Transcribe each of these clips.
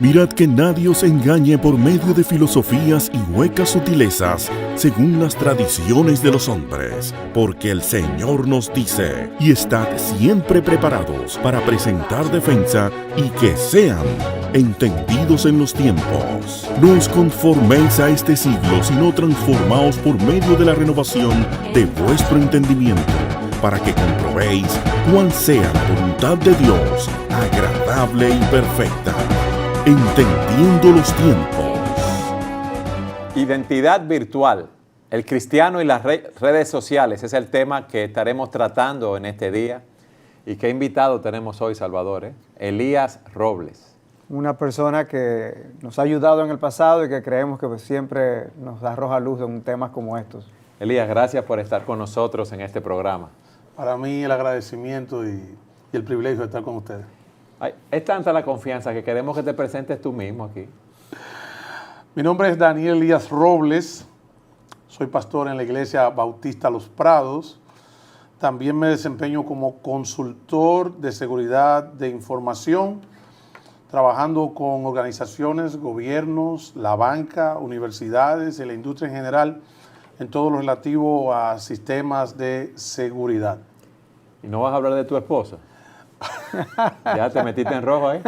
Mirad que nadie os engañe por medio de filosofías y huecas sutilezas, según las tradiciones de los hombres, porque el Señor nos dice, y estad siempre preparados para presentar defensa y que sean entendidos en los tiempos. No os conforméis a este siglo, sino transformaos por medio de la renovación de vuestro entendimiento, para que comprobéis cuál sea la voluntad de Dios, agradable y perfecta. Entendiendo los tiempos. Identidad virtual. El cristiano y las redes sociales es el tema que estaremos tratando en este día. ¿Y qué invitado tenemos hoy, Salvador? Elías Robles. Una persona que nos ha ayudado en el pasado y que creemos que siempre nos arroja luz en temas como estos. Elías, gracias por estar con nosotros en este programa. Para mí el agradecimiento y el privilegio de estar con ustedes. Es tanta la confianza que queremos que te presentes tú mismo aquí. Mi nombre es Daniel Elías Robles, soy pastor en la Iglesia Bautista Los Prados. También me desempeño como consultor de seguridad de información, trabajando con organizaciones, gobiernos, la banca, universidades y la industria en general, en todo lo relativo a sistemas de seguridad. ¿Y no vas a hablar de tu esposa? ¿Ya te metiste en rojo ahí?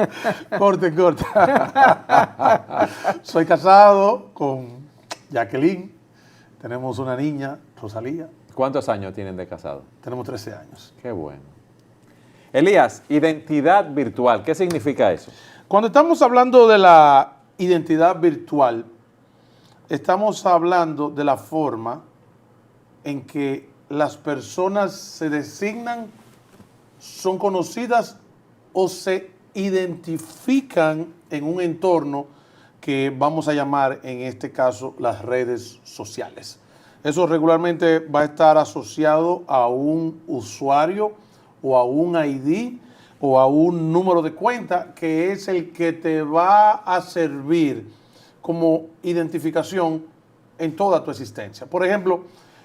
Corte. Soy casado con Jacqueline. Tenemos una niña, Rosalía. ¿Cuántos años tienen de casado? Tenemos 13 años. Qué bueno. Elías, identidad virtual, ¿qué significa eso? Cuando estamos hablando de la identidad virtual, estamos hablando de la forma en que las personas se designan, son conocidas o se identifican en un entorno que vamos a llamar en este caso las redes sociales. Eso regularmente va a estar asociado a un usuario o a un ID o a un número de cuenta que es el que te va a servir como identificación en toda tu existencia. Por ejemplo,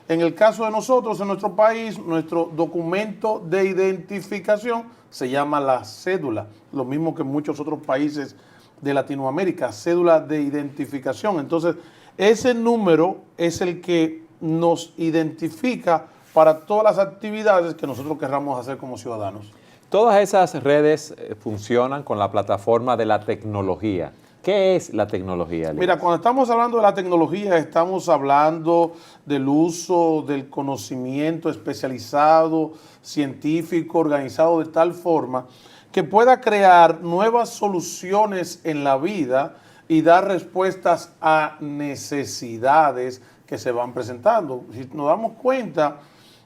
en el caso de nosotros, en nuestro país, nuestro documento de identificación se llama la cédula, lo mismo que en muchos otros países de Latinoamérica, cédula de identificación. Entonces, ese número es el que nos identifica para todas las actividades que nosotros querramos hacer como ciudadanos. Todas esas redes funcionan con la plataforma de la tecnología. ¿Qué es la tecnología, Elías? Mira, cuando estamos hablando de la tecnología, estamos hablando del uso del conocimiento especializado, científico, organizado de tal forma que pueda crear nuevas soluciones en la vida y dar respuestas a necesidades que se van presentando. Si nos damos cuenta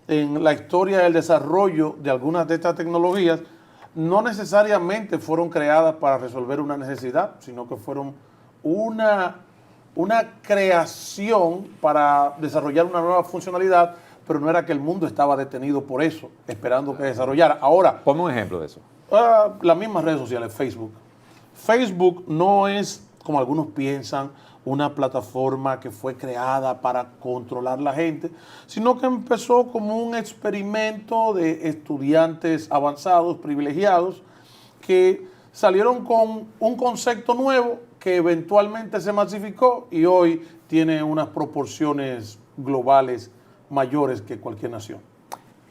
en la historia del desarrollo de algunas de estas tecnologías, no necesariamente fueron creadas para resolver una necesidad, sino que fueron una creación para desarrollar una nueva funcionalidad, pero no era que el mundo estaba detenido por eso, esperando que desarrollara. Ahora, ponme un ejemplo de eso. Las mismas redes sociales, Facebook. Facebook no es, como algunos piensan, una plataforma que fue creada para controlar la gente, sino que empezó como un experimento de estudiantes avanzados, privilegiados, que salieron con un concepto nuevo que eventualmente se masificó y hoy tiene unas proporciones globales mayores que cualquier nación.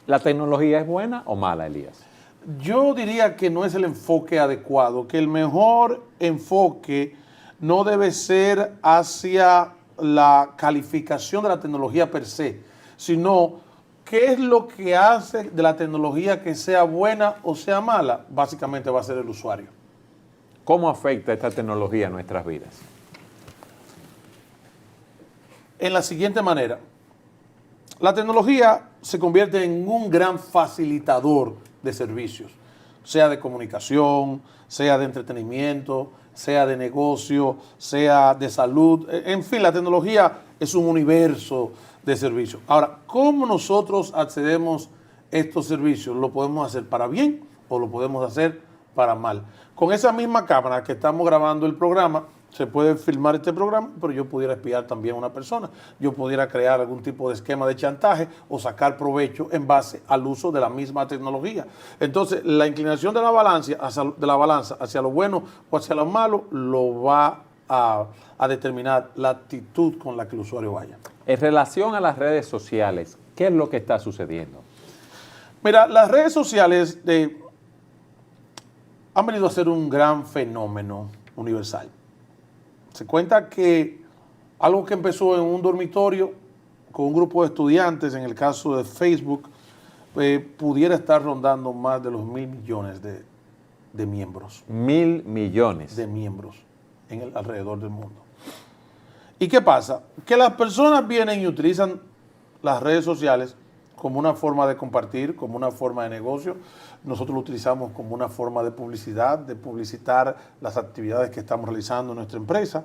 ¿La tecnología es buena o mala, Elías? Yo diría que no es el enfoque adecuado, que el mejor enfoque no debe ser hacia la calificación de la tecnología per se, sino qué es lo que hace de la tecnología que sea buena o sea mala. Básicamente va a ser el usuario. ¿Cómo afecta esta tecnología a nuestras vidas? En la siguiente manera, la tecnología se convierte en un gran facilitador de servicios, sea de comunicación, sea de entretenimiento, sea de negocio, sea de salud. En fin, la tecnología es un universo de servicios. Ahora, ¿cómo nosotros accedemos a estos servicios? ¿Lo podemos hacer para bien o lo podemos hacer para mal? Con esa misma cámara que estamos grabando el programa, se puede filmar este programa, pero yo pudiera espiar también a una persona. Yo pudiera crear algún tipo de esquema de chantaje o sacar provecho en base al uso de la misma tecnología. Entonces, la inclinación de la balanza hacia lo bueno o hacia lo malo lo va a determinar la actitud con la que el usuario vaya. En relación a las redes sociales, ¿qué es lo que está sucediendo? Mira, las redes sociales han venido a ser un gran fenómeno universal. Se cuenta que algo que empezó en un dormitorio con un grupo de estudiantes, en el caso de Facebook, pudiera estar rondando más de los 1.000 millones de miembros. 1.000 millones. De miembros alrededor del mundo. ¿Y qué pasa? Que las personas vienen y utilizan las redes sociales como una forma de compartir, como una forma de negocio. Nosotros lo utilizamos como una forma de publicidad, de publicitar las actividades que estamos realizando en nuestra empresa.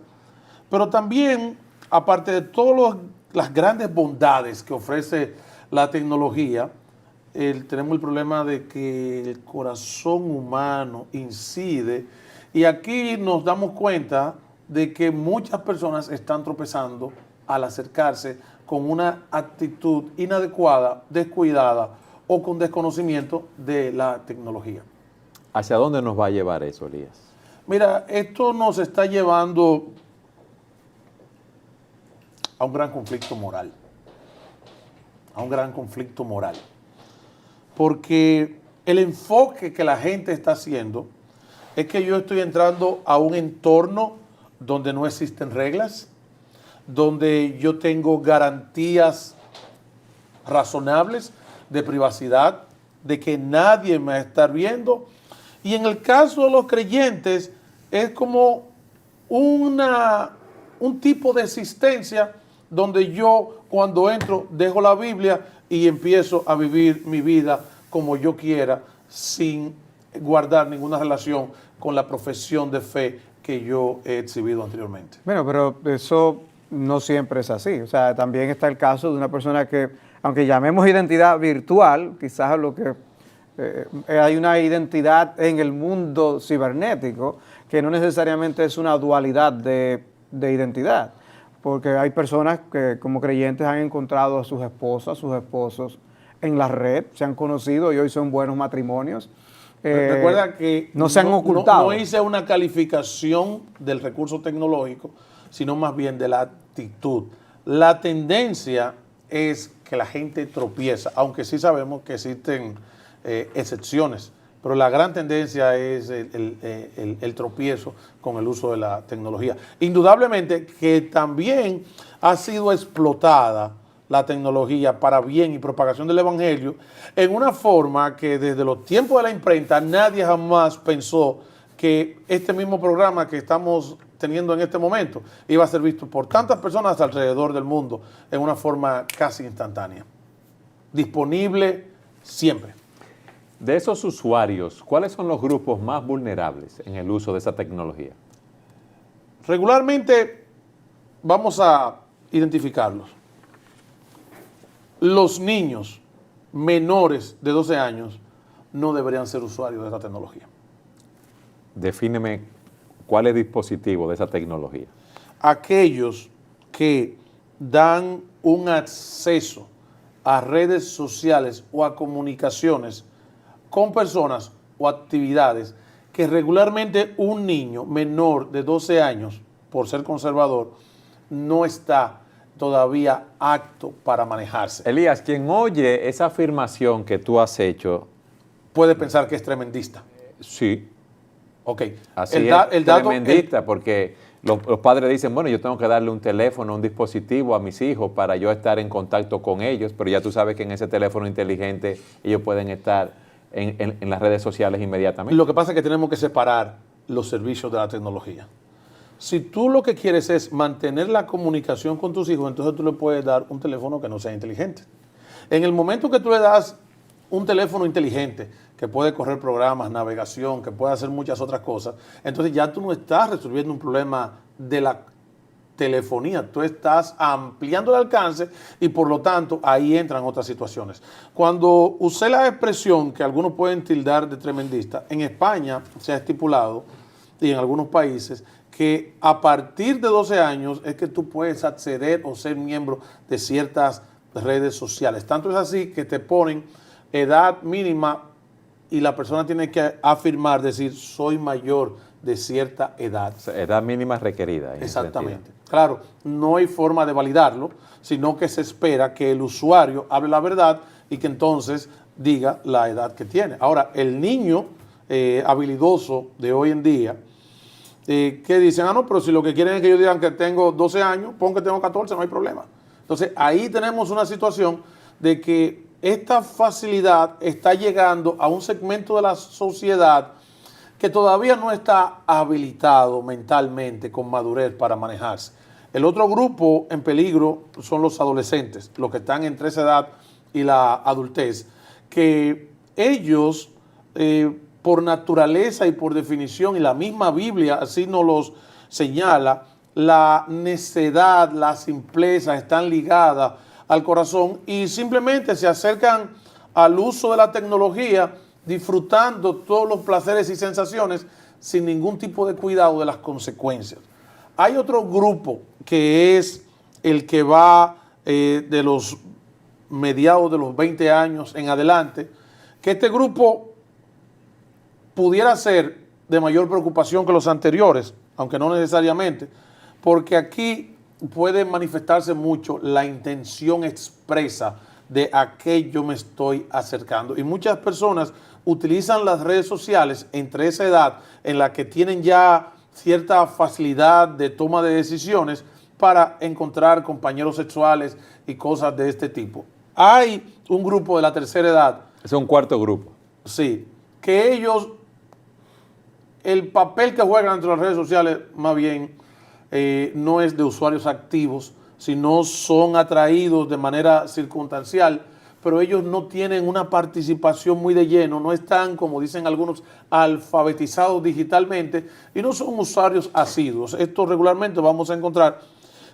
Pero también, aparte de todas las grandes bondades que ofrece la tecnología, tenemos el problema de que el corazón humano incide, y aquí nos damos cuenta de que muchas personas están tropezando al acercarse con una actitud inadecuada, descuidada o con desconocimiento de la tecnología. ¿Hacia dónde nos va a llevar eso, Elías? Mira, esto nos está llevando a un gran conflicto moral. A un gran conflicto moral. Porque el enfoque que la gente está haciendo es que yo estoy entrando a un entorno donde no existen reglas, donde yo tengo garantías razonables de privacidad, de que nadie me va a estar viendo. Y en el caso de los creyentes es como un tipo de existencia donde yo cuando entro dejo la Biblia y empiezo a vivir mi vida como yo quiera sin guardar ninguna relación con la profesión de fe que yo he exhibido anteriormente. Bueno, pero eso no siempre es así. O sea, también está el caso de una persona que, aunque llamemos identidad virtual, quizás lo que hay una identidad en el mundo cibernético que no necesariamente es una dualidad de identidad, porque hay personas que como creyentes han encontrado a sus esposas, sus esposos en la red, se han conocido y hoy son buenos matrimonios. Recuerda que no se han ocultado. No hice una calificación del recurso tecnológico, sino más bien de la actitud. La tendencia es que la gente tropieza, aunque sí sabemos que existen excepciones, pero la gran tendencia es el tropiezo con el uso de la tecnología. Indudablemente que también ha sido explotada la tecnología para bien y propagación del evangelio en una forma que desde los tiempos de la imprenta nadie jamás pensó que este mismo programa que estamos teniendo en este momento iba a ser visto por tantas personas alrededor del mundo en una forma casi instantánea. Disponible siempre. De esos usuarios, ¿cuáles son los grupos más vulnerables en el uso de esa tecnología? Regularmente vamos a identificarlos. Los niños menores de 12 años no deberían ser usuarios de esta tecnología. Defíneme cuál es el dispositivo de esa tecnología. Aquellos que dan un acceso a redes sociales o a comunicaciones con personas o actividades que regularmente un niño menor de 12 años, por ser conservador, no está todavía apto para manejarse. Elías, quien oye esa afirmación que tú has hecho, puede pensar que es tremendista. Sí. Ok. Así es, tremendista, porque los padres dicen, bueno, yo tengo que darle un teléfono, un dispositivo a mis hijos para yo estar en contacto con ellos, pero ya tú sabes que en ese teléfono inteligente ellos pueden estar en las redes sociales inmediatamente. Lo que pasa es que tenemos que separar los servicios de la tecnología. Si tú lo que quieres es mantener la comunicación con tus hijos, entonces tú le puedes dar un teléfono que no sea inteligente. En el momento que tú le das un teléfono inteligente, que puede correr programas, navegación, que puede hacer muchas otras cosas, entonces ya tú no estás resolviendo un problema de la telefonía, tú estás ampliando el alcance y por lo tanto ahí entran otras situaciones. Cuando usé la expresión que algunos pueden tildar de tremendista, en España se ha estipulado y en algunos países, que a partir de 12 años es que tú puedes acceder o ser miembro de ciertas redes sociales. Tanto es así que te ponen edad mínima y la persona tiene que afirmar, decir, soy mayor de cierta edad. Edad mínima requerida. Exactamente. Claro, no hay forma de validarlo, sino que se espera que el usuario hable la verdad y que entonces diga la edad que tiene. Ahora, el niño habilidoso de hoy en día, que dicen, no, pero si lo que quieren es que yo digan que tengo 12 años, pon que tengo 14, no hay problema. Entonces, ahí tenemos una situación de que esta facilidad está llegando a un segmento de la sociedad que todavía no está habilitado mentalmente con madurez para manejarse. El otro grupo en peligro son los adolescentes, los que están entre esa edad y la adultez, que ellos, por naturaleza y por definición, y la misma Biblia así nos los señala, la necedad, la simpleza están ligadas al corazón y simplemente se acercan al uso de la tecnología disfrutando todos los placeres y sensaciones sin ningún tipo de cuidado de las consecuencias. Hay otro grupo que es el que va de los mediados de los 20 años en adelante, que este grupo pudiera ser de mayor preocupación que los anteriores, aunque no necesariamente, porque aquí puede manifestarse mucho la intención expresa de a qué yo me estoy acercando. Y muchas personas utilizan las redes sociales entre esa edad en la que tienen ya cierta facilidad de toma de decisiones para encontrar compañeros sexuales y cosas de este tipo. Hay un grupo de la tercera edad. Es un cuarto grupo. Sí, que ellos, el papel que juegan entre las redes sociales más bien no es de usuarios activos, sino son atraídos de manera circunstancial, pero ellos no tienen una participación muy de lleno, no están, como dicen algunos, alfabetizados digitalmente y no son usuarios asiduos. Esto regularmente vamos a encontrar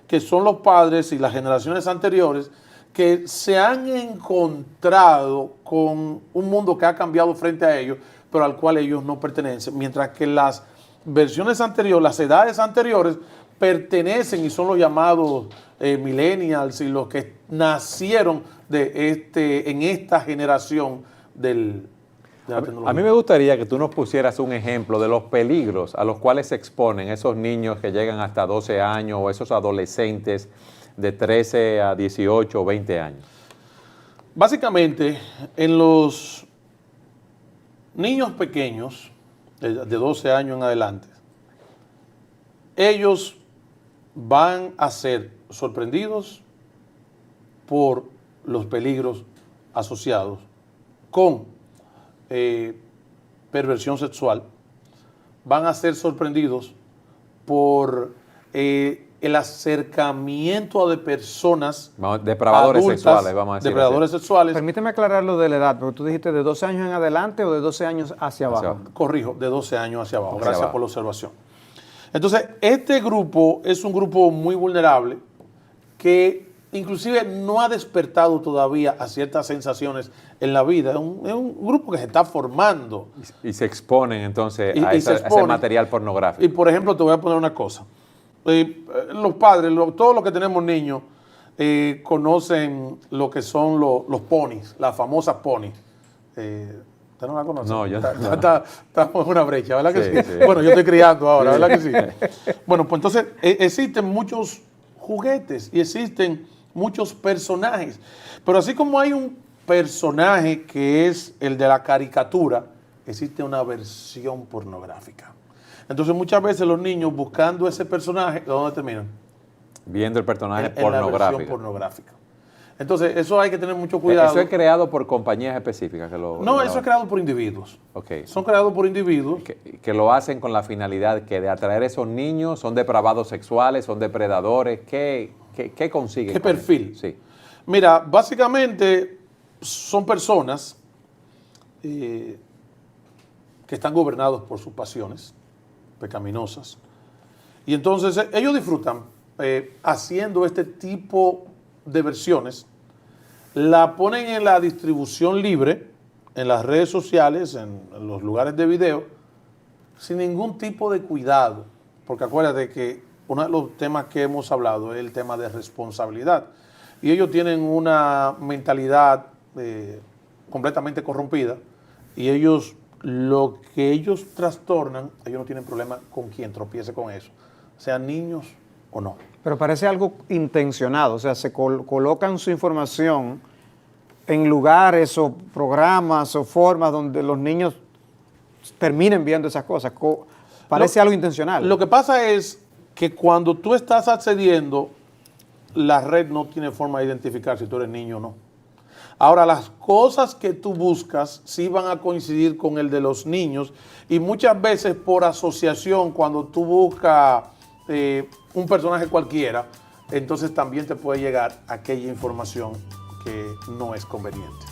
que son los padres y las generaciones anteriores que se han encontrado con un mundo que ha cambiado frente a ellos, pero al cual ellos no pertenecen, mientras que las versiones anteriores, las edades anteriores, pertenecen y son los llamados millennials y los que nacieron en esta generación de la tecnología. A mí me gustaría que tú nos pusieras un ejemplo de los peligros a los cuales se exponen esos niños que llegan hasta 12 años o esos adolescentes de 13 a 18 o 20 años. Básicamente, en los niños pequeños, de 12 años en adelante, ellos van a ser sorprendidos por los peligros asociados con perversión sexual, van a ser sorprendidos por el acercamiento de personas depravadores adultas, sexuales, vamos a decir. depredadores sexuales. Permíteme aclarar lo de la edad, porque tú dijiste de 12 años en adelante o de 12 años hacia abajo. Corrijo, de 12 años hacia abajo. Hacia Gracias abajo. por la observación. Entonces, este grupo es un grupo muy vulnerable que inclusive no ha despertado todavía a ciertas sensaciones en la vida. Es un grupo que se está formando. Y se exponen entonces Y a se ese exponen. material pornográfico. Y por ejemplo, te voy a poner una cosa. Los padres, todos los que tenemos niños, conocen lo que son los ponis, las famosas ponis. ¿Usted no la conoce? No, yo no. Estamos en una brecha, ¿verdad que Sí, sí? sí. Bueno, yo estoy criando ahora, ¿verdad que sí? Bueno, pues entonces existen muchos juguetes y existen muchos personajes. Pero así como hay un personaje que es el de la caricatura, existe una versión pornográfica. Entonces muchas veces los niños buscando ese personaje, ¿dónde terminan? Viendo el personaje En la versión pornográfico. pornográfica. Entonces eso hay que tener mucho cuidado. Eso es creado por compañías específicas que lo... No, eso es creado por individuos. Ok. Son creados por individuos. Que lo hacen con la finalidad que de atraer a esos niños, son depravados sexuales, son depredadores. ¿Qué consiguen? ¿Qué con eso? perfil? Sí. Mira, básicamente son personas que están gobernados por sus pasiones pecaminosas. Y entonces ellos disfrutan haciendo este tipo de versiones, la ponen en la distribución libre, en las redes sociales, en los lugares de video, sin ningún tipo de cuidado, porque acuérdate que uno de los temas que hemos hablado es el tema de responsabilidad, y ellos tienen una mentalidad completamente corrompida, y ellos, lo que ellos trastornan, ellos no tienen problema con quien tropiece con eso, sean niños o no. Pero parece algo intencionado, o sea, se colocan su información en lugares o programas o formas donde los niños terminen viendo esas cosas. Parece algo intencional. Lo que pasa es que cuando tú estás accediendo, la red no tiene forma de identificar si tú eres niño o no. Ahora, las cosas que tú buscas sí van a coincidir con el de los niños, y muchas veces por asociación, cuando tú buscas un personaje cualquiera, entonces también te puede llegar aquella información que no es conveniente.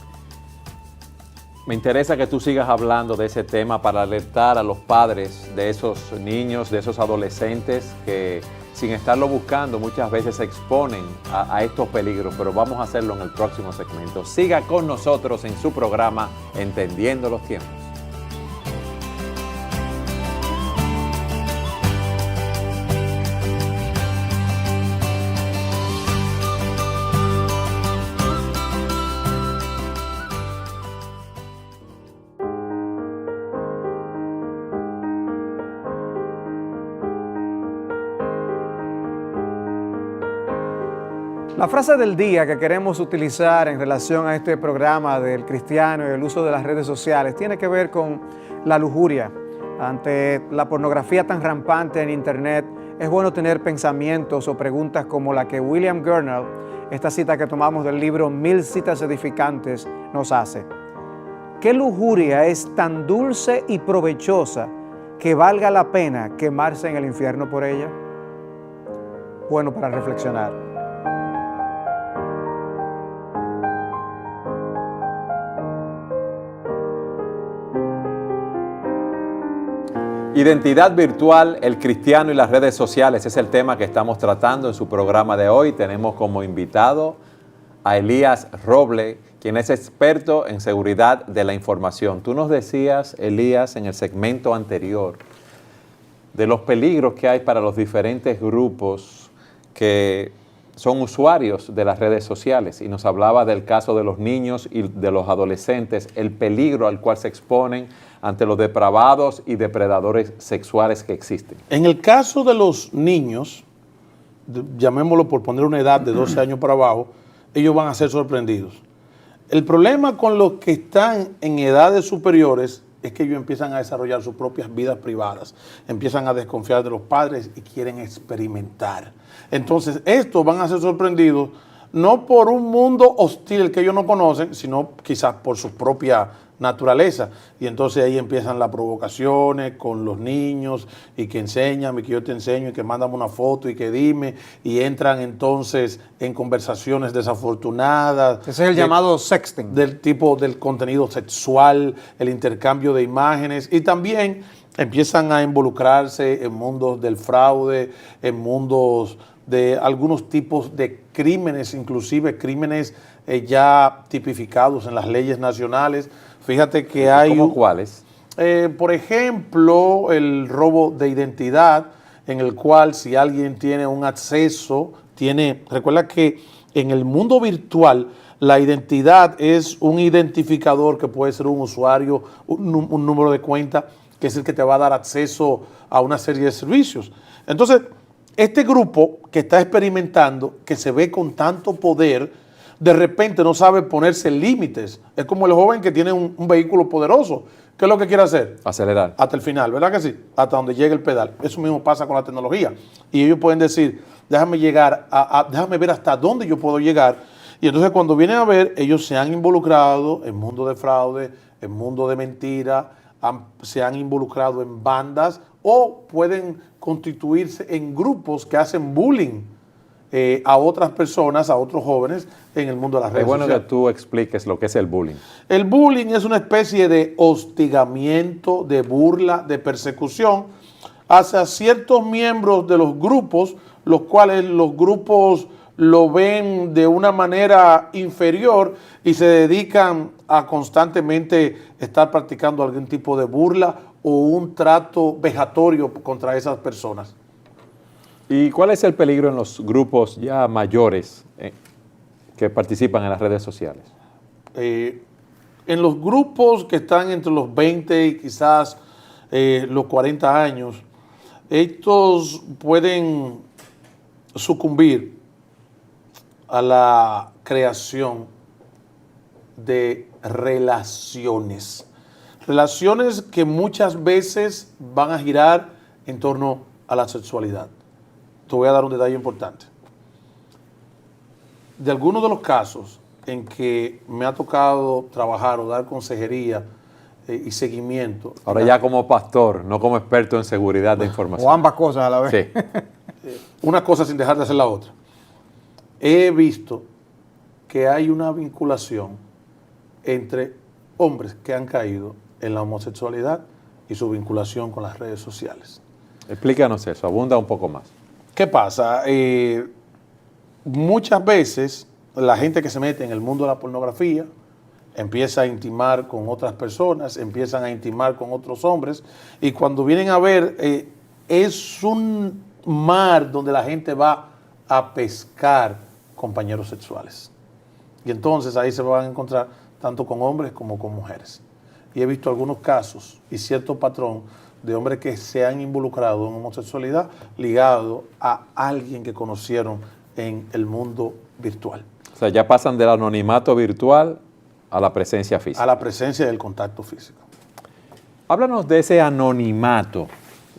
Me interesa que tú sigas hablando de ese tema para alertar a los padres de esos niños, de esos adolescentes que sin estarlo buscando muchas veces se exponen a estos peligros, pero vamos a hacerlo en el próximo segmento. Siga con nosotros en su programa Entendiendo los Tiempos. La frase del día que queremos utilizar en relación a este programa del cristiano y el uso de las redes sociales tiene que ver con la lujuria. Ante la pornografía tan rampante en Internet, es bueno tener pensamientos o preguntas como la que William Gurnall, esta cita que tomamos del libro 1000 citas edificantes, nos hace. ¿Qué lujuria es tan dulce y provechosa que valga la pena quemarse en el infierno por ella? Bueno, para reflexionar. Identidad virtual, el cristiano y las redes sociales es el tema que estamos tratando en su programa de hoy. Tenemos como invitado a Elías Roble, quien es experto en seguridad de la información. Tú nos decías, Elías, en el segmento anterior, de los peligros que hay para los diferentes grupos que son usuarios de las redes sociales, y nos hablaba del caso de los niños y de los adolescentes, el peligro al cual se exponen ante los depravados y depredadores sexuales que existen. En el caso de los niños, llamémoslo por poner una edad de 12 años para abajo, ellos van a ser sorprendidos. El problema con los que están en edades superiores es que ellos empiezan a desarrollar sus propias vidas privadas, empiezan a desconfiar de los padres y quieren experimentar. Entonces, estos van a ser sorprendidos no por un mundo hostil que ellos no conocen, sino quizás por su propia naturaleza. Y entonces ahí empiezan las provocaciones con los niños, y que enséñame, que yo te enseño, y que mándame una foto, y que dime, y entran entonces en conversaciones desafortunadas. Ese es el llamado sexting. Del tipo del contenido sexual, el intercambio de imágenes, y también empiezan a involucrarse en mundos del fraude, en mundos de algunos tipos de crímenes, inclusive crímenes ya tipificados en las leyes nacionales. Fíjate que hay... ¿Cómo cuáles? Por ejemplo, el robo de identidad, en el cual si alguien tiene un acceso, recuerda que en el mundo virtual la identidad es un identificador que puede ser un usuario, un número de cuenta, que es el que te va a dar acceso a una serie de servicios. Entonces, este grupo que está experimentando, que se ve con tanto poder, de repente no sabe ponerse límites. Es como el joven que tiene un vehículo poderoso. ¿Qué es lo que quiere hacer? Acelerar. Hasta el final, ¿verdad que sí? Hasta donde llegue el pedal. Eso mismo pasa con la tecnología. Y ellos pueden decir, déjame ver hasta dónde yo puedo llegar. Y entonces cuando vienen a ver, ellos se han involucrado en mundo de fraude, en mundo de mentira, se han involucrado en bandas, o pueden constituirse en grupos que hacen bullying a otras personas, a otros jóvenes en el mundo de las redes sociales. Es bueno que tú expliques lo que es el bullying. El bullying es una especie de hostigamiento, de burla, de persecución hacia ciertos miembros de los grupos, los cuales los grupos lo ven de una manera inferior y se dedican a constantemente estar practicando algún tipo de burla o un trato vejatorio contra esas personas. ¿Y cuál es el peligro en los grupos ya mayores que participan en las redes sociales? En los grupos que están entre los 20 y quizás los 40 años, estos pueden sucumbir a la creación de relaciones. Relaciones que muchas veces van a girar en torno a la sexualidad. Te voy a dar un detalle importante. De algunos de los casos en que me ha tocado trabajar o dar consejería y seguimiento. Ahora ya como pastor, no como experto en seguridad de información. O ambas cosas a la vez. Sí. Una cosa sin dejar de hacer la otra. He visto que hay una vinculación entre hombres que han caído en la homosexualidad y su vinculación con las redes sociales. Explícanos eso, abunda un poco más. ¿Qué pasa? Muchas veces la gente que se mete en el mundo de la pornografía empieza a intimar con otras personas, empiezan a intimar con otros hombres, y cuando vienen a ver, es un mar donde la gente va a pescar compañeros sexuales. Y entonces ahí se van a encontrar tanto con hombres como con mujeres. Y he visto algunos casos y cierto patrón de hombres que se han involucrado en homosexualidad ligado a alguien que conocieron en el mundo virtual. O sea, ya pasan del anonimato virtual a la presencia física. A la presencia del contacto físico. Háblanos de ese anonimato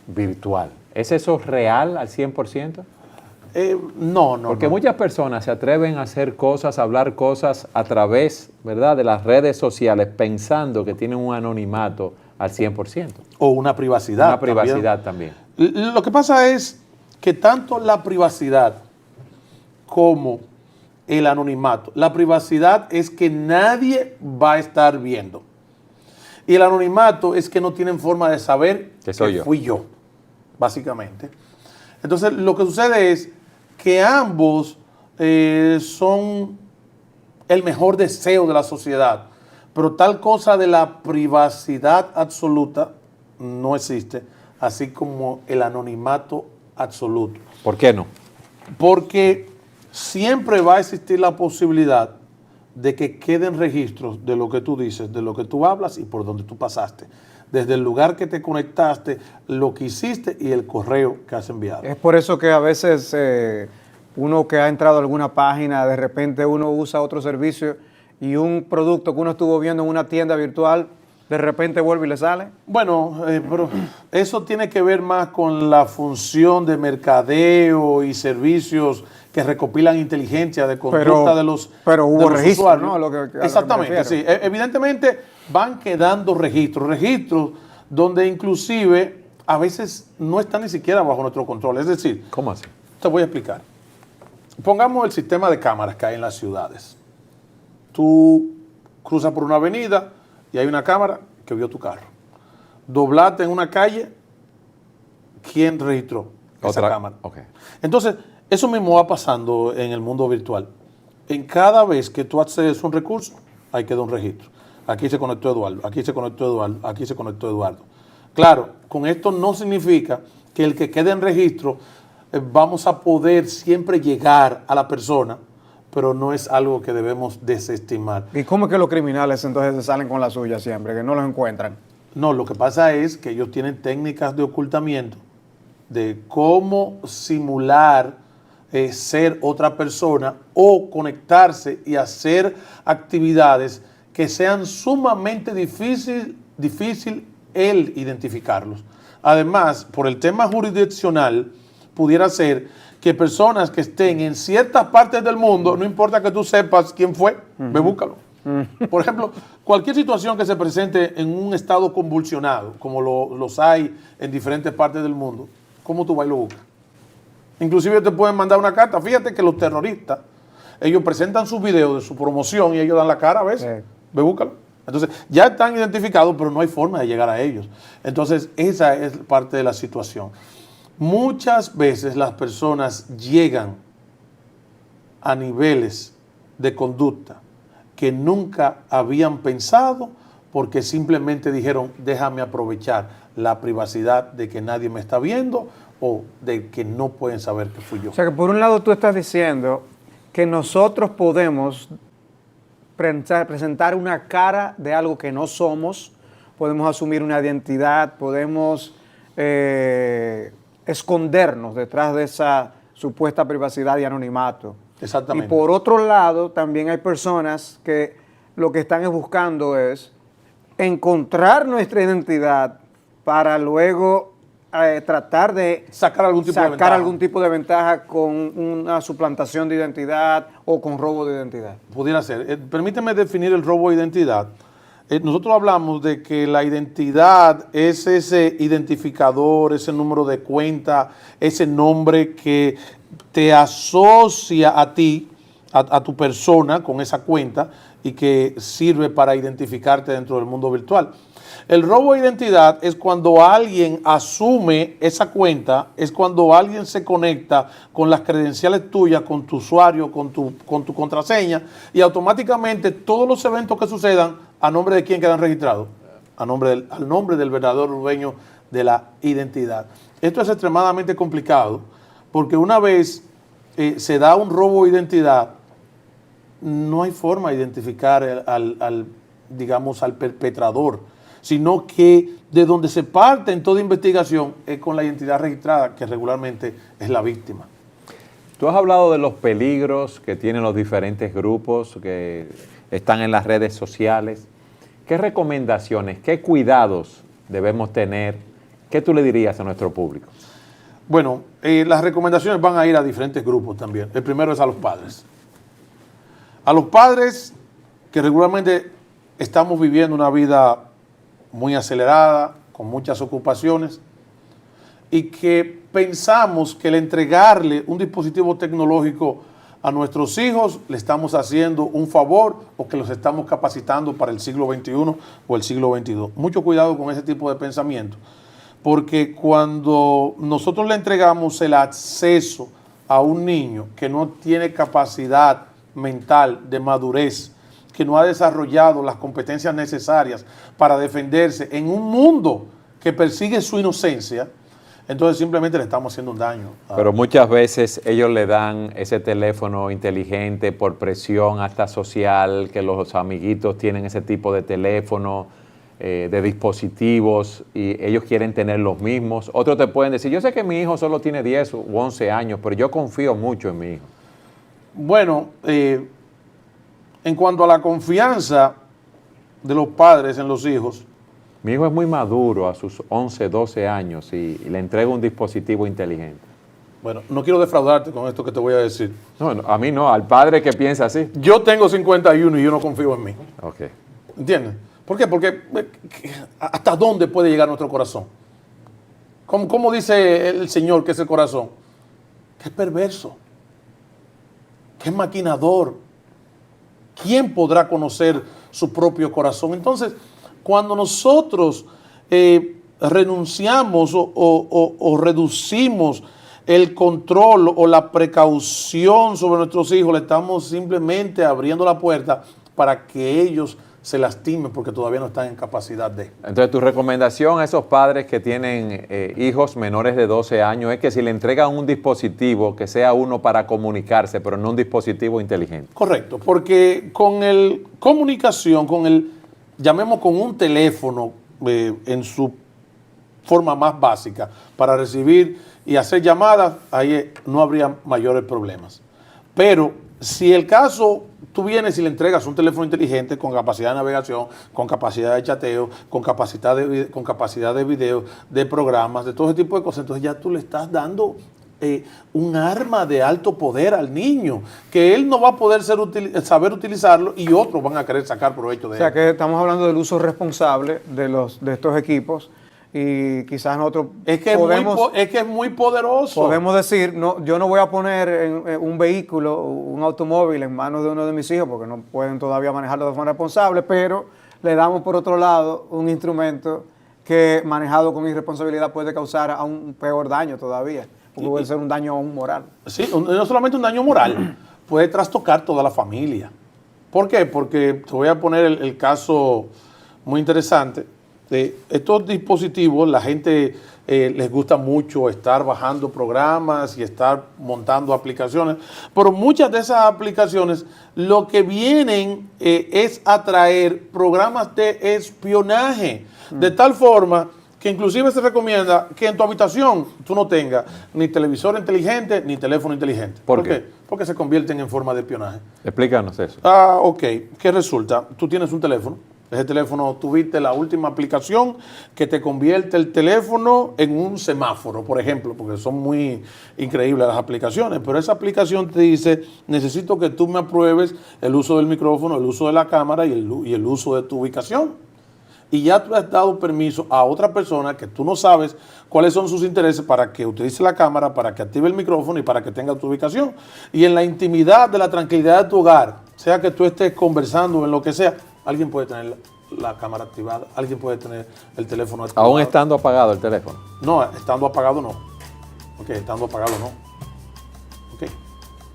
virtual. ¿Es eso real al 100%? No. Porque muchas personas se atreven a hacer cosas, a hablar cosas a través, ¿verdad?, de las redes sociales pensando que tienen un anonimato al 100%. O una privacidad. Una privacidad también. Lo que pasa es que tanto la privacidad como el anonimato, la privacidad es que nadie va a estar viendo. Y el anonimato es que no tienen forma de saber que fui yo, básicamente. Entonces, lo que sucede es que ambos son el mejor deseo de la sociedad, pero tal cosa de la privacidad absoluta no existe, así como el anonimato absoluto. ¿Por qué no? Porque siempre va a existir la posibilidad de que queden registros de lo que tú dices, de lo que tú hablas y por donde tú pasaste. Desde el lugar que te conectaste, lo que hiciste y el correo que has enviado. Es por eso que a veces uno que ha entrado a alguna página, de repente uno usa otro servicio y un producto que uno estuvo viendo en una tienda virtual, de repente vuelve y le sale. Bueno, pero eso tiene que ver más con la función de mercadeo y servicios que recopilan inteligencia de conducta de los Pero hubo registro, usuarios. ¿no? A lo que Exactamente, sí. Evidentemente van quedando registros donde inclusive a veces no están ni siquiera bajo nuestro control. Es decir, ¿cómo así? Te voy a explicar. Pongamos el sistema de cámaras que hay en las ciudades. Tú cruzas por una avenida y hay una cámara que vio tu carro. Doblaste en una calle, ¿quién registró esa cámara? Okay. Entonces, eso mismo va pasando en el mundo virtual. En cada vez que tú accedes a un recurso, ahí queda un registro. Aquí se conectó Eduardo, aquí se conectó Eduardo, aquí se conectó Eduardo. Claro, con esto no significa que el que quede en registro vamos a poder siempre llegar a la persona, pero no es algo que debemos desestimar. ¿Y cómo es que los criminales entonces se salen con la suya siempre, que no los encuentran? No, lo que pasa es que ellos tienen técnicas de ocultamiento, de cómo simular ser otra persona o conectarse y hacer actividades que sean sumamente difícil el identificarlos. Además, por el tema jurisdiccional, pudiera ser que personas que estén en ciertas partes del mundo, no importa que tú sepas quién fue, ve, búscalo. Por ejemplo, cualquier situación que se presente en un estado convulsionado, como los hay en diferentes partes del mundo, ¿cómo tú vas y lo buscas? Inclusive te pueden mandar una carta. Fíjate que los terroristas, ellos presentan sus videos de su promoción y ellos dan la cara a veces. Sí. Ve, búscalo. Entonces, ya están identificados, pero no hay forma de llegar a ellos. Entonces, esa es parte de la situación. Muchas veces las personas llegan a niveles de conducta que nunca habían pensado porque simplemente dijeron, déjame aprovechar la privacidad de que nadie me está viendo o de que no pueden saber que fui yo. O sea que por un lado tú estás diciendo que nosotros podemos presentar una cara de algo que no somos, podemos asumir una identidad, podemos escondernos detrás de esa supuesta privacidad y anonimato. Exactamente. Y por otro lado, también hay personas que lo que están buscando es encontrar nuestra identidad para luego tratar de sacar algún tipo de ventaja con una suplantación de identidad o con robo de identidad. Pudiera ser. Permíteme definir el robo de identidad. Nosotros hablamos de que la identidad es ese identificador, ese número de cuenta, ese nombre que te asocia a ti, a tu persona con esa cuenta y que sirve para identificarte dentro del mundo virtual. El robo de identidad es cuando alguien asume esa cuenta, es cuando alguien se conecta con las credenciales tuyas, con tu usuario, con tu contraseña, y automáticamente todos los eventos que sucedan, ¿a nombre de quién quedan registrados? Al nombre del verdadero dueño de la identidad. Esto es extremadamente complicado, porque una vez se da un robo de identidad, no hay forma de identificar al perpetrador, sino que de donde se parte en toda investigación es con la identidad registrada, que regularmente es la víctima. Tú has hablado de los peligros que tienen los diferentes grupos que están en las redes sociales. ¿Qué recomendaciones, qué cuidados debemos tener? ¿Qué tú le dirías a nuestro público? Bueno, las recomendaciones van a ir a diferentes grupos también. El primero es a los padres. A los padres que regularmente estamos viviendo una vida muy acelerada, con muchas ocupaciones, y que pensamos que el entregarle un dispositivo tecnológico a nuestros hijos le estamos haciendo un favor o que los estamos capacitando para el siglo XXI o el siglo XXII. Mucho cuidado con ese tipo de pensamiento, porque cuando nosotros le entregamos el acceso a un niño que no tiene capacidad mental de madurez, que no ha desarrollado las competencias necesarias para defenderse en un mundo que persigue su inocencia, entonces simplemente le estamos haciendo un daño. Pero muchas veces ellos le dan ese teléfono inteligente por presión hasta social, que los amiguitos tienen ese tipo de teléfono, de dispositivos, y ellos quieren tener los mismos. Otros te pueden decir, yo sé que mi hijo solo tiene 10 u 11 años, pero yo confío mucho en mi hijo. Bueno, en cuanto a la confianza de los padres en los hijos. Mi hijo es muy maduro a sus 11, 12 años y le entrego un dispositivo inteligente. Bueno, no quiero defraudarte con esto que te voy a decir. No, a mí no, al padre que piensa así. Yo tengo 51 y yo no confío en mí. Ok. ¿Entiendes? ¿Por qué? Porque ¿hasta dónde puede llegar nuestro corazón? ¿Cómo dice el Señor que es el corazón? Que es perverso, que es maquinador. ¿Quién podrá conocer su propio corazón? Entonces, cuando nosotros renunciamos o reducimos el control o la precaución sobre nuestros hijos, le estamos simplemente abriendo la puerta para que ellos se lastimen porque todavía no están en capacidad de. Entonces, tu recomendación a esos padres que tienen hijos menores de 12 años es que si le entregan un dispositivo, que sea uno para comunicarse, pero no un dispositivo inteligente. Correcto, porque con el comunicación, llamemos con un teléfono en su forma más básica para recibir y hacer llamadas, ahí no habría mayores problemas. Pero si el caso, tú vienes y le entregas un teléfono inteligente con capacidad de navegación, con capacidad de chateo, con capacidad de video, de programas, de todo ese tipo de cosas, entonces ya tú le estás dando un arma de alto poder al niño, que él no va a poder saber utilizarlo y otros van a querer sacar provecho de él. O sea que estamos hablando del uso responsable de estos equipos y quizás nosotros es que es muy poderoso. Podemos decir, no, yo no voy a poner un vehículo, un automóvil en manos de uno de mis hijos porque no pueden todavía manejarlo de forma responsable, pero le damos por otro lado un instrumento que manejado con irresponsabilidad puede causar aún peor daño todavía. Porque puede ser un daño aún moral. Sí, no solamente un daño moral, puede trastocar toda la familia. ¿Por qué? Porque te voy a poner el caso muy interesante. Estos dispositivos, la gente les gusta mucho estar bajando programas y estar montando aplicaciones, pero muchas de esas aplicaciones lo que vienen es a traer programas de espionaje, de tal forma que inclusive se recomienda que en tu habitación tú no tengas ni televisor inteligente ni teléfono inteligente. ¿Por qué? Porque se convierten en forma de espionaje. Explícanos eso. Ok. ¿Qué resulta? Tú tienes un teléfono. Ese teléfono, tuviste la última aplicación que te convierte el teléfono en un semáforo, por ejemplo, porque son muy increíbles las aplicaciones, pero esa aplicación te dice, necesito que tú me apruebes el uso del micrófono, el uso de la cámara y el uso de tu ubicación. Y ya tú has dado permiso a otra persona que tú no sabes cuáles son sus intereses para que utilice la cámara, para que active el micrófono y para que tenga tu ubicación. Y en la intimidad de la tranquilidad de tu hogar, sea que tú estés conversando en lo que sea, alguien puede tener la cámara activada, alguien puede tener el teléfono activado. Aún estando apagado el teléfono. No, estando apagado no. Ok, estando apagado no. Ok.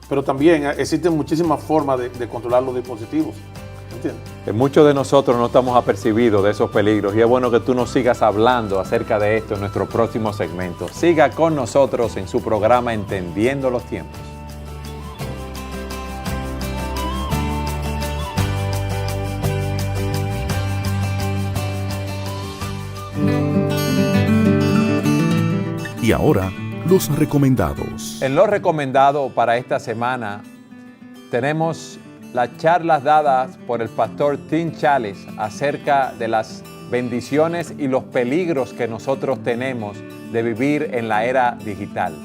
Pero también existen muchísimas formas de controlar los dispositivos. ¿Entiendes? Que muchos de nosotros no estamos apercibidos de esos peligros y es bueno que tú nos sigas hablando acerca de esto en nuestro próximo segmento. Siga con nosotros en su programa Entendiendo los Tiempos. Y ahora, los recomendados. En lo recomendado para esta semana tenemos las charlas dadas por el pastor Tim Challies acerca de las bendiciones y los peligros que nosotros tenemos de vivir en la era digital.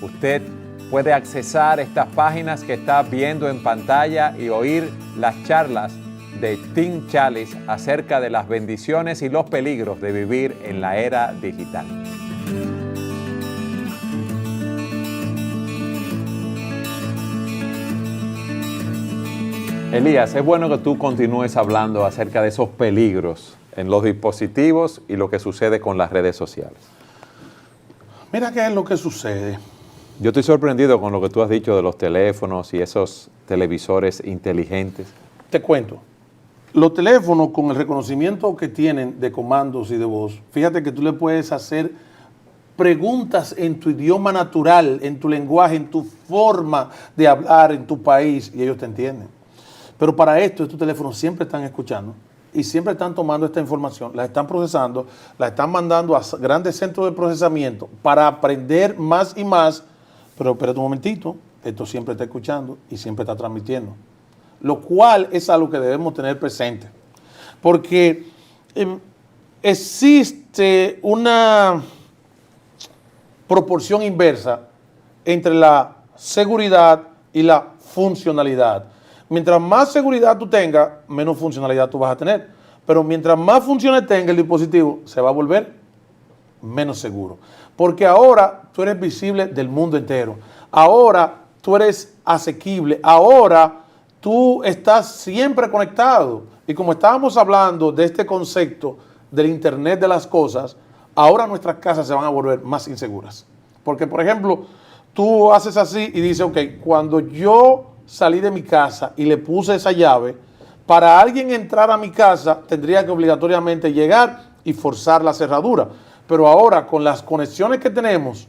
Usted puede accesar estas páginas que está viendo en pantalla y oír las charlas de Tim Challies acerca de las bendiciones y los peligros de vivir en la era digital. Elías, es bueno que tú continúes hablando acerca de esos peligros en los dispositivos y lo que sucede con las redes sociales. Mira qué es lo que sucede. Yo estoy sorprendido con lo que tú has dicho de los teléfonos y esos televisores inteligentes. Te cuento. Los teléfonos con el reconocimiento que tienen de comandos y de voz, fíjate que tú le puedes hacer preguntas en tu idioma natural, en tu lenguaje, en tu forma de hablar en tu país y ellos te entienden. Pero para esto, estos teléfonos siempre están escuchando y siempre están tomando esta información, la están procesando, la están mandando a grandes centros de procesamiento para aprender más y más. Pero espérate un momentito, esto siempre está escuchando y siempre está transmitiendo. Lo cual es algo que debemos tener presente. Porque existe una proporción inversa entre la seguridad y la funcionalidad. Mientras más seguridad tú tengas, menos funcionalidad tú vas a tener. Pero mientras más funciones tenga el dispositivo, se va a volver menos seguro. Porque ahora tú eres visible del mundo entero. Ahora tú eres asequible. Ahora tú estás siempre conectado. Y como estábamos hablando de este concepto del Internet de las cosas, ahora nuestras casas se van a volver más inseguras. Porque, por ejemplo, tú haces así y dices, ok, cuando yo salí de mi casa y le puse esa llave, para alguien entrar a mi casa tendría que obligatoriamente llegar y forzar la cerradura. Pero ahora con las conexiones que tenemos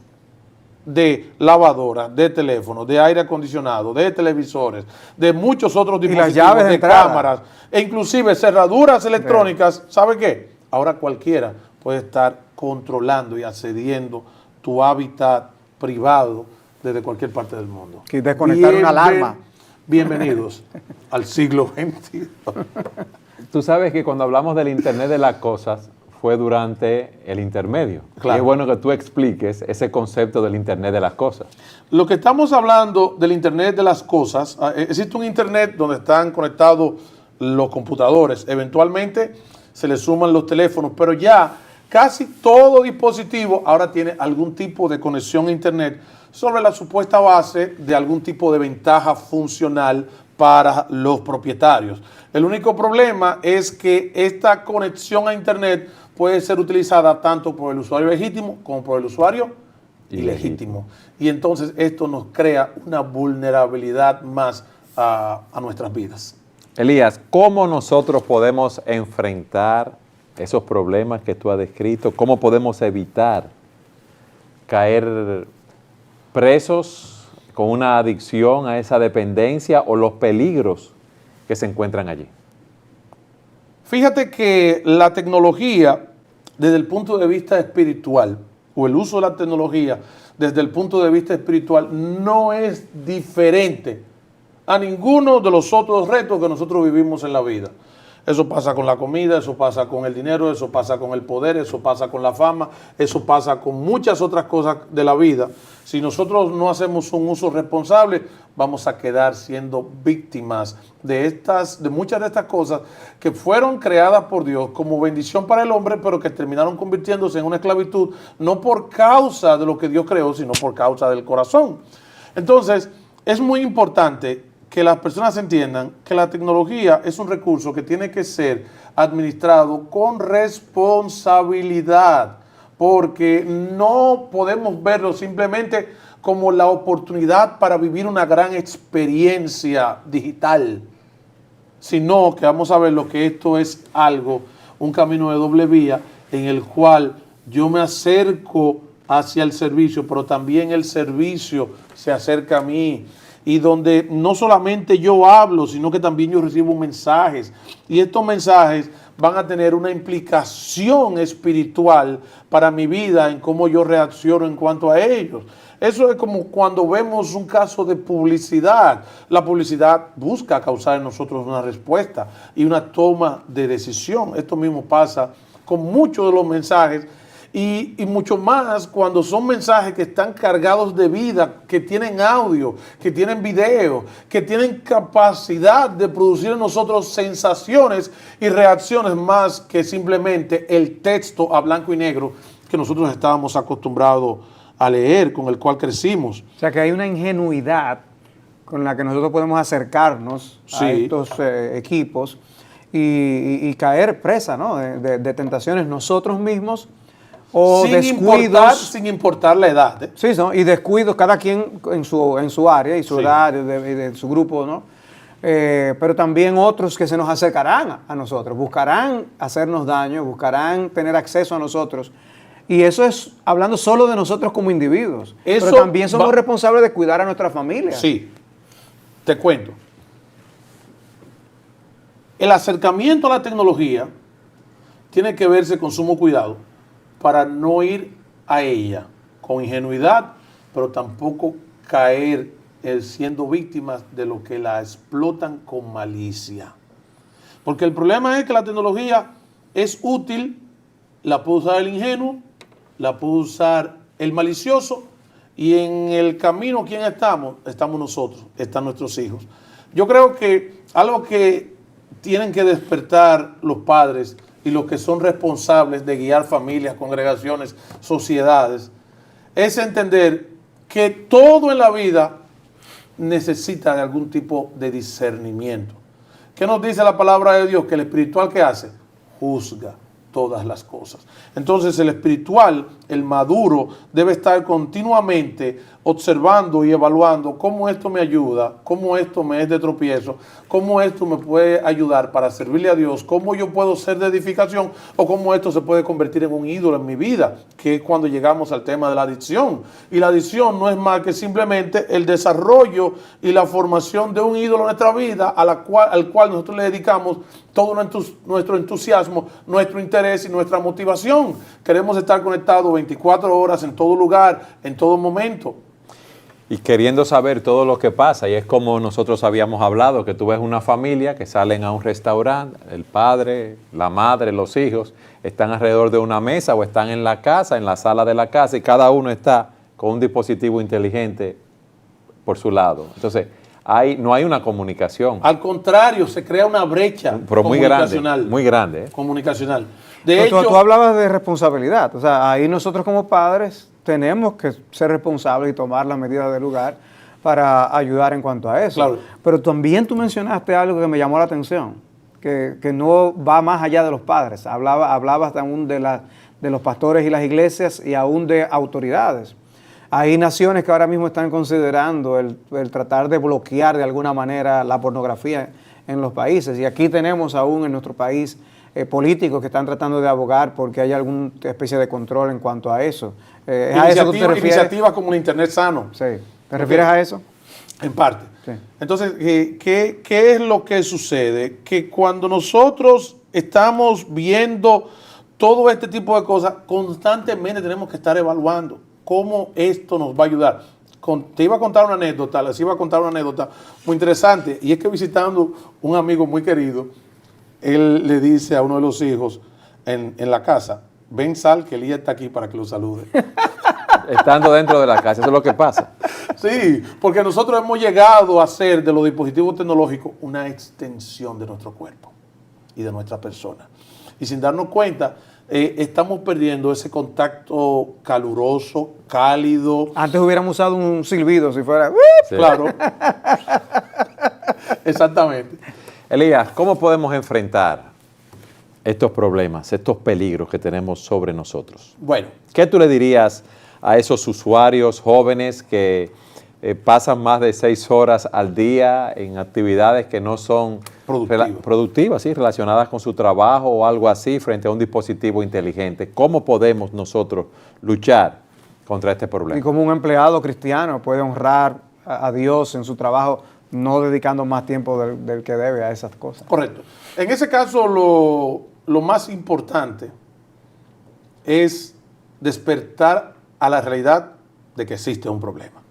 de lavadora, de teléfono, de aire acondicionado, de televisores, de muchos otros dispositivos, llaves de cámaras, e inclusive cerraduras electrónicas, ¿sabe qué? Ahora cualquiera puede estar controlando y accediendo tu hábitat privado desde cualquier parte del mundo. Y desconectar una alarma. Bienvenidos al siglo XXI. Tú sabes que cuando hablamos del Internet de las cosas fue durante el intermedio. Claro. Y es bueno que tú expliques ese concepto del Internet de las cosas. Lo que estamos hablando del Internet de las cosas, existe un Internet donde están conectados los computadores, eventualmente se le suman los teléfonos, pero ya casi todo dispositivo ahora tiene algún tipo de conexión a Internet sobre la supuesta base de algún tipo de ventaja funcional para los propietarios. El único problema es que esta conexión a Internet puede ser utilizada tanto por el usuario legítimo como por el usuario ilegítimo. Y entonces esto nos crea una vulnerabilidad más a nuestras vidas. Elías, ¿cómo nosotros podemos enfrentar esos problemas que tú has descrito? ¿Cómo podemos evitar caer presos con una adicción a esa dependencia o los peligros que se encuentran allí? Fíjate que la tecnología, desde el punto de vista espiritual, o el uso de la tecnología desde el punto de vista espiritual, no es diferente a ninguno de los otros retos que nosotros vivimos en la vida. Eso pasa con la comida, eso pasa con el dinero, eso pasa con el poder, eso pasa con la fama, eso pasa con muchas otras cosas de la vida. Si nosotros no hacemos un uso responsable, vamos a quedar siendo víctimas de muchas de estas cosas que fueron creadas por Dios como bendición para el hombre, pero que terminaron convirtiéndose en una esclavitud, no por causa de lo que Dios creó, sino por causa del corazón. Entonces, es muy importante que las personas entiendan que la tecnología es un recurso que tiene que ser administrado con responsabilidad, porque no podemos verlo simplemente como la oportunidad para vivir una gran experiencia digital, sino que vamos a ver lo que esto es un camino de doble vía en el cual yo me acerco hacia el servicio, pero también el servicio se acerca a mí. Y donde no solamente yo hablo, sino que también yo recibo mensajes. Y estos mensajes van a tener una implicación espiritual para mi vida en cómo yo reacciono en cuanto a ellos. Eso es como cuando vemos un caso de publicidad. La publicidad busca causar en nosotros una respuesta y una toma de decisión. Esto mismo pasa con muchos de los mensajes. Y mucho más cuando son mensajes que están cargados de vida, que tienen audio, que tienen video, que tienen capacidad de producir en nosotros sensaciones y reacciones más que simplemente el texto a blanco y negro que nosotros estábamos acostumbrados a leer, con el cual crecimos. O sea que hay una ingenuidad con la que nosotros podemos acercarnos a estos equipos y caer presa, ¿no? de tentaciones nosotros mismos. O descuidos. Sin importar la edad. Sí, ¿no? Y descuidos, cada quien en su área y su edad, de su grupo, ¿no? Pero también otros que se nos acercarán a nosotros, buscarán hacernos daño, buscarán tener acceso a nosotros. Y eso es hablando solo de nosotros como individuos. Pero también somos responsables de cuidar a nuestra familia. Sí, te cuento. El acercamiento a la tecnología tiene que verse con sumo cuidado, para no ir a ella con ingenuidad, pero tampoco caer siendo víctimas de lo que la explotan con malicia. Porque el problema es que la tecnología es útil, la puede usar el ingenuo, la puede usar el malicioso, y en el camino, ¿quién estamos? Estamos nosotros, están nuestros hijos. Yo creo que algo que tienen que despertar los padres y los que son responsables de guiar familias, congregaciones, sociedades, es entender que todo en la vida necesita de algún tipo de discernimiento. ¿Qué nos dice la palabra de Dios? Que el espiritual, ¿qué hace? Juzga todas las cosas. Entonces el espiritual, el maduro, debe estar continuamente observando y evaluando cómo esto me ayuda, cómo esto me es de tropiezo, cómo esto me puede ayudar para servirle a Dios, cómo yo puedo ser de edificación o cómo esto se puede convertir en un ídolo en mi vida, que es cuando llegamos al tema de la adicción. Y la adicción no es más que simplemente el desarrollo y la formación de un ídolo en nuestra vida al cual nosotros le dedicamos todo nuestro entusiasmo, nuestro interés y nuestra motivación. Queremos estar conectados 24 horas en todo lugar, en todo momento. Y queriendo saber todo lo que pasa, y es como nosotros habíamos hablado, que tú ves una familia que salen a un restaurante, el padre, la madre, los hijos, están alrededor de una mesa o están en la casa, en la sala de la casa, y cada uno está con un dispositivo inteligente por su lado. Entonces, no hay una comunicación. Al contrario, se crea una brecha pero comunicacional. Muy grande. Comunicacional. De hecho, tú hablabas de responsabilidad. O sea, ahí nosotros como padres tenemos que ser responsables y tomar las medidas del lugar para ayudar en cuanto a eso. Claro. Pero también tú mencionaste algo que me llamó la atención, que no va más allá de los padres. Hablabas aún de los pastores y las iglesias y aún de autoridades. Hay naciones que ahora mismo están considerando el tratar de bloquear de alguna manera la pornografía en los países. Y aquí tenemos aún en nuestro país políticos que están tratando de abogar porque hay alguna especie de control en cuanto a eso. ¿A eso tú te refieres? Iniciativas como el Internet sano. Sí. ¿Te refieres a eso? En parte. Sí. Entonces, ¿qué es lo que sucede? Que cuando nosotros estamos viendo todo este tipo de cosas, constantemente tenemos que estar evaluando cómo esto nos va a ayudar. Te iba a contar una anécdota, les iba a contar una anécdota muy interesante, y es que visitando un amigo muy querido, él le dice a uno de los hijos en la casa, ven, sal, que Elías está aquí para que lo salude. Estando dentro de la casa, eso es lo que pasa. Sí, porque nosotros hemos llegado a hacer de los dispositivos tecnológicos una extensión de nuestro cuerpo y de nuestra persona. Y sin darnos cuenta, estamos perdiendo ese contacto caluroso, cálido. Antes hubiéramos usado un silbido si fuera... Sí. Claro. Exactamente. Elías, ¿cómo podemos enfrentar estos problemas, estos peligros que tenemos sobre nosotros? Bueno. ¿Qué tú le dirías a esos usuarios jóvenes que pasan más de 6 horas al día en actividades que no son productivas, ¿sí? Relacionadas con su trabajo o algo así, frente a un dispositivo inteligente? ¿Cómo podemos nosotros luchar contra este problema? Y como un empleado cristiano puede honrar a Dios en su trabajo, no dedicando más tiempo del que debe a esas cosas. Correcto. En ese caso, lo más importante es despertar a la realidad de que existe un problema.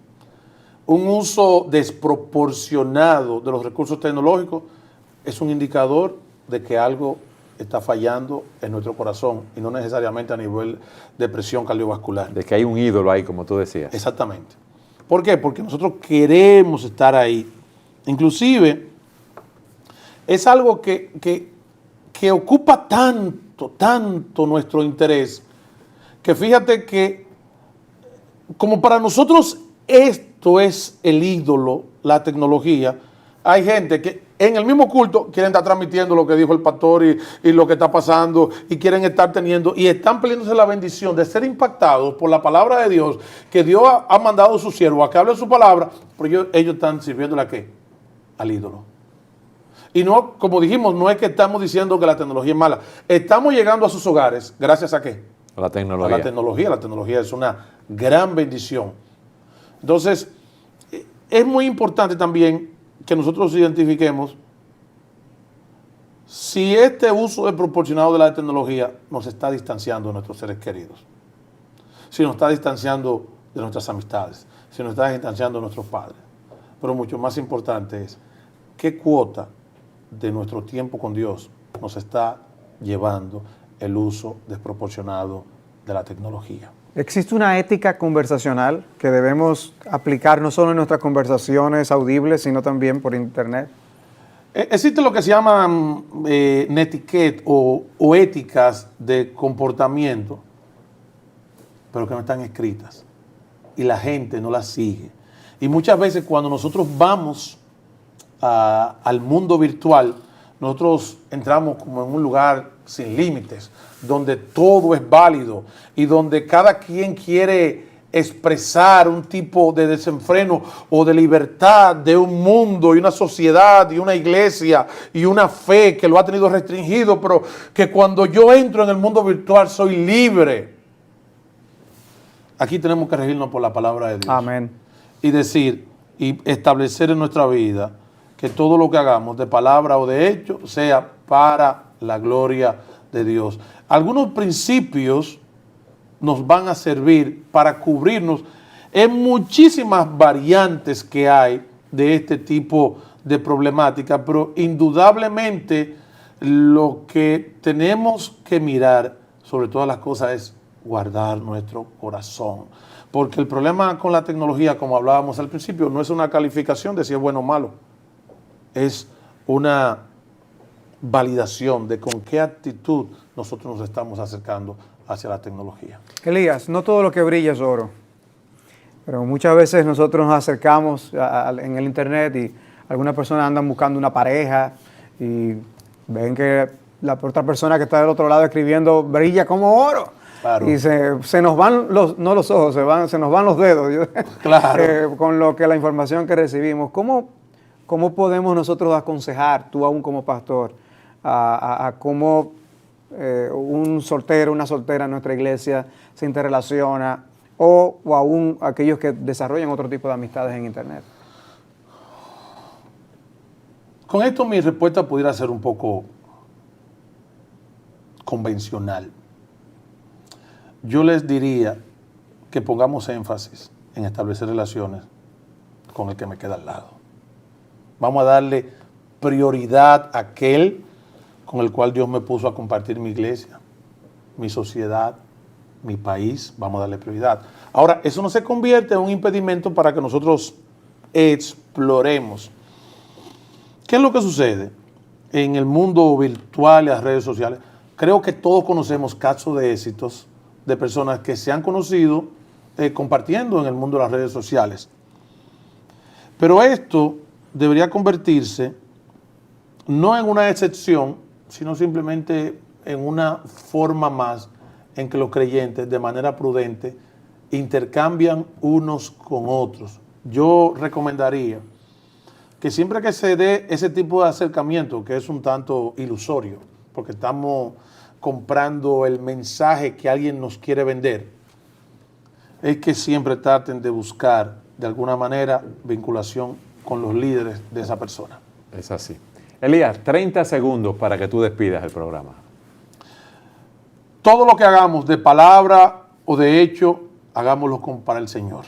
Un uso desproporcionado de los recursos tecnológicos es un indicador de que algo está fallando en nuestro corazón, y no necesariamente a nivel de presión cardiovascular. De que hay un ídolo ahí, como tú decías. Exactamente. ¿Por qué? Porque nosotros queremos estar ahí. Inclusive, es algo que ocupa tanto nuestro interés, que fíjate que como para nosotros esto es el ídolo, la tecnología, hay gente que en el mismo culto quieren estar transmitiendo lo que dijo el pastor y lo que está pasando, y quieren estar teniendo, y están perdiéndose la bendición de ser impactados por la palabra de Dios, que Dios ha mandado a su siervo a que hable su palabra, pero ellos están sirviéndole ¿a qué? Al ídolo. Y no, como dijimos, no es que estamos diciendo que la tecnología es mala. Estamos llegando a sus hogares, ¿gracias a qué? A la tecnología. A la tecnología. La tecnología es una gran bendición. Entonces, es muy importante también que nosotros identifiquemos si este uso desproporcionado de la tecnología nos está distanciando de nuestros seres queridos, si nos está distanciando de nuestras amistades, si nos está distanciando de nuestros padres. Pero mucho más importante es qué cuota de nuestro tiempo con Dios nos está llevando el uso desproporcionado de la tecnología. ¿Existe una ética conversacional que debemos aplicar no solo en nuestras conversaciones audibles, sino también por internet? Existe lo que se llaman netiquette o éticas de comportamiento, pero que no están escritas y la gente no las sigue. Y muchas veces cuando nosotros vamos al mundo virtual, nosotros entramos como en un lugar sin límites, donde todo es válido y donde cada quien quiere expresar un tipo de desenfreno o de libertad de un mundo y una sociedad y una iglesia y una fe que lo ha tenido restringido, pero que cuando yo entro en el mundo virtual soy libre. Aquí tenemos que regirnos por la palabra de Dios. Amén. Y decir y establecer en nuestra vida que todo lo que hagamos de palabra o de hecho sea para la gloria de Dios. Algunos principios nos van a servir para cubrirnos en muchísimas variantes que hay de este tipo de problemática, pero indudablemente lo que tenemos que mirar sobre todas las cosas es guardar nuestro corazón. Porque el problema con la tecnología, como hablábamos al principio, no es una calificación de si es bueno o malo. Es una validación de con qué actitud nosotros nos estamos acercando hacia la tecnología. Elías, no todo lo que brilla es oro, pero muchas veces nosotros nos acercamos en el internet y algunas personas andan buscando una pareja y ven que la otra persona que está del otro lado escribiendo brilla como oro. Claro. Y se nos van no los ojos, se nos van los dedos. Claro. Con la información que recibimos. ¿Cómo podemos nosotros aconsejar, tú aún como pastor, a cómo un soltero, una soltera en nuestra iglesia se interrelaciona, o aún aquellos que desarrollan otro tipo de amistades en Internet? Con esto mi respuesta pudiera ser un poco convencional. Yo les diría que pongamos énfasis en establecer relaciones con el que me queda al lado. Vamos a darle prioridad a aquel con el cual Dios me puso a compartir mi iglesia, mi sociedad, mi país. Vamos a darle prioridad. Ahora, eso no se convierte en un impedimento para que nosotros exploremos. ¿Qué es lo que sucede en el mundo virtual y las redes sociales? Creo que todos conocemos casos de éxitos de personas que se han conocido compartiendo en el mundo de las redes sociales. Pero esto debería convertirse no en una excepción, sino simplemente en una forma más en que los creyentes, de manera prudente, intercambian unos con otros. Yo recomendaría que siempre que se dé ese tipo de acercamiento, que es un tanto ilusorio, porque estamos comprando el mensaje que alguien nos quiere vender, es que siempre traten de buscar de alguna manera vinculación con los líderes de esa persona. Es así. Elías, 30 segundos para que tú despidas el programa. Todo lo que hagamos de palabra o de hecho, hagámoslo para el Señor.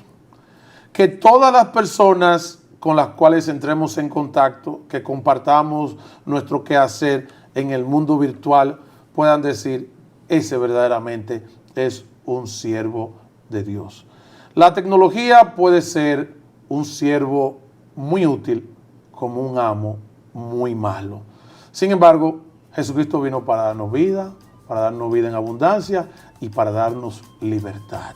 Que todas las personas con las cuales entremos en contacto, que compartamos nuestro quehacer en el mundo virtual, puedan decir, ese verdaderamente es un siervo de Dios. La tecnología puede ser un siervo muy útil como un amo muy malo. Sin embargo, Jesucristo vino para darnos vida en abundancia y para darnos libertad.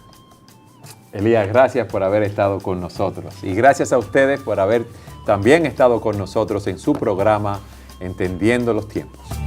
Elías, gracias por haber estado con nosotros y gracias a ustedes por haber también estado con nosotros en su programa Entendiendo los Tiempos.